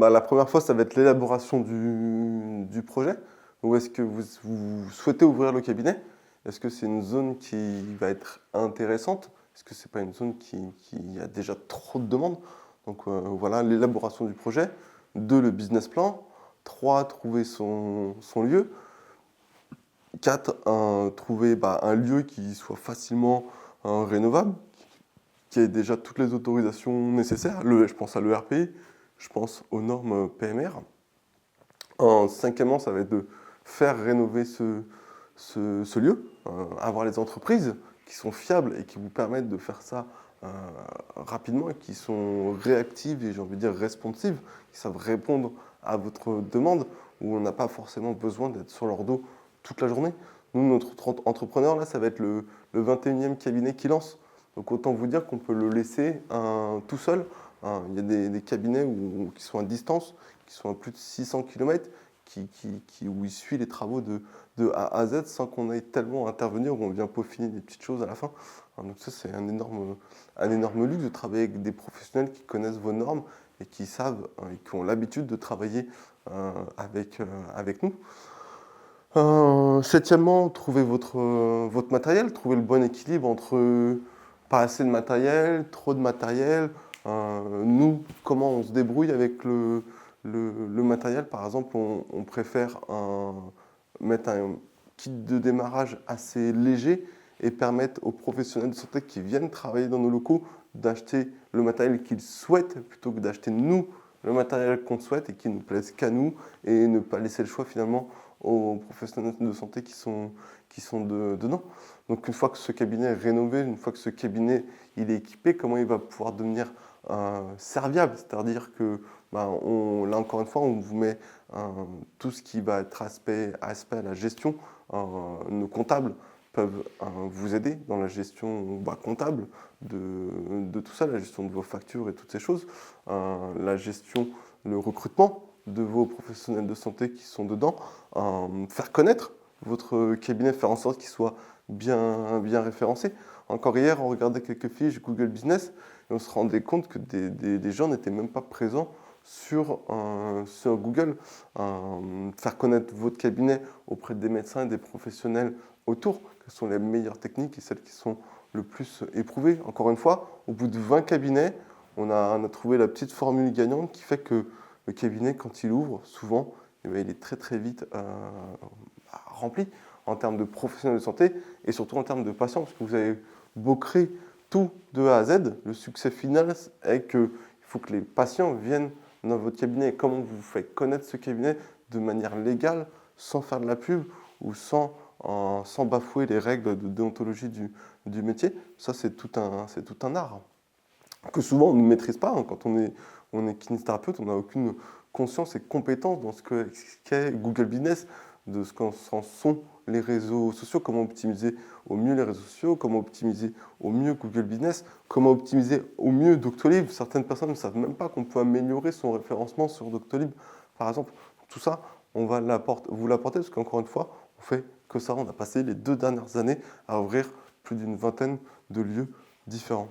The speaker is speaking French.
La première fois, ça va être l'élaboration du projet. Où est-ce que vous souhaitez ouvrir le cabinet? Est-ce que c'est une zone qui va être intéressante? Est-ce que c'est pas une zone qui a déjà trop de demandes? Donc voilà, l'élaboration du projet. 2, le business plan. 3, trouver son lieu. 4, trouver un lieu qui soit facilement rénovable, qui ait déjà toutes les autorisations nécessaires. Je pense à l'ERP, je pense aux normes PMR. Cinquièmement, ça va être de faire rénover ce lieu, avoir les entreprises qui sont fiables et qui vous permettent de faire ça rapidement et qui sont réactives et j'ai envie de dire responsives, qui savent répondre à votre demande, où on n'a pas forcément besoin d'être sur leur dos toute la journée. Nous, notre entrepreneur, là, ça va être le 21e cabinet qui lance. Donc autant vous dire qu'on peut le laisser tout seul. Il y a des cabinets qui sont à distance, qui sont à plus de 600 km, où il suit les travaux de A à Z sans qu'on aille tellement intervenir, où on vient peaufiner des petites choses à la fin. Donc ça, c'est un énorme luxe de travailler avec des professionnels qui connaissent vos normes et qui savent et qui ont l'habitude de travailler avec nous. Septièmement, trouver votre matériel, trouver le bon équilibre entre pas assez de matériel, trop de matériel. Nous, comment on se débrouille avec le matériel? Par exemple, on préfère mettre un kit de démarrage assez léger et permettre aux professionnels de santé qui viennent travailler dans nos locaux d'acheter le matériel qu'ils souhaitent plutôt que d'acheter nous le matériel qu'on souhaite et qui ne plaise qu'à nous et ne pas laisser le choix finalement aux professionnels de santé qui sont dedans. Donc une fois que ce cabinet est rénové, une fois que ce cabinet il est équipé, comment il va pouvoir devenir serviable? C'est-à-dire que là encore une fois, on vous met tout ce qui va être aspect à la gestion. Nos comptables peuvent vous aider dans la gestion comptable de tout ça, la gestion de vos factures et toutes ces choses, la gestion, le recrutement de vos professionnels de santé qui sont dedans, faire connaître votre cabinet, faire en sorte qu'il soit bien référencé. Encore hier, on regardait quelques fiches Google Business et on se rendait compte que des gens n'étaient même pas présents sur Google. Faire connaître votre cabinet auprès des médecins et des professionnels autour, quelles sont les meilleures techniques et celles qui sont le plus éprouvées. Encore une fois, au bout de 20 cabinets, on a trouvé la petite formule gagnante qui fait que le cabinet, quand il ouvre, souvent, il est très vite rempli en termes de professionnels de santé et surtout en termes de patients, parce que vous avez beau créer tout de A à Z, le succès final est qu'il faut que les patients viennent dans votre cabinet. Et comment vous faites connaître ce cabinet de manière légale, sans faire de la pub ou sans bafouer les règles de déontologie du métier. Ça, c'est tout un art que souvent on ne maîtrise pas. Quand on est kinésithérapeute, on n'a aucune conscience et compétence dans ce qu'est Google Business, de ce qu'en sont les réseaux sociaux, comment optimiser au mieux les réseaux sociaux, comment optimiser au mieux Google Business, comment optimiser au mieux Doctolib. Certaines personnes ne savent même pas qu'on peut améliorer son référencement sur Doctolib, par exemple. Tout ça, on va vous l'apporter parce qu'encore une fois, on fait que ça. On a passé les 2 dernières années à ouvrir plus d'une vingtaine de lieux différents.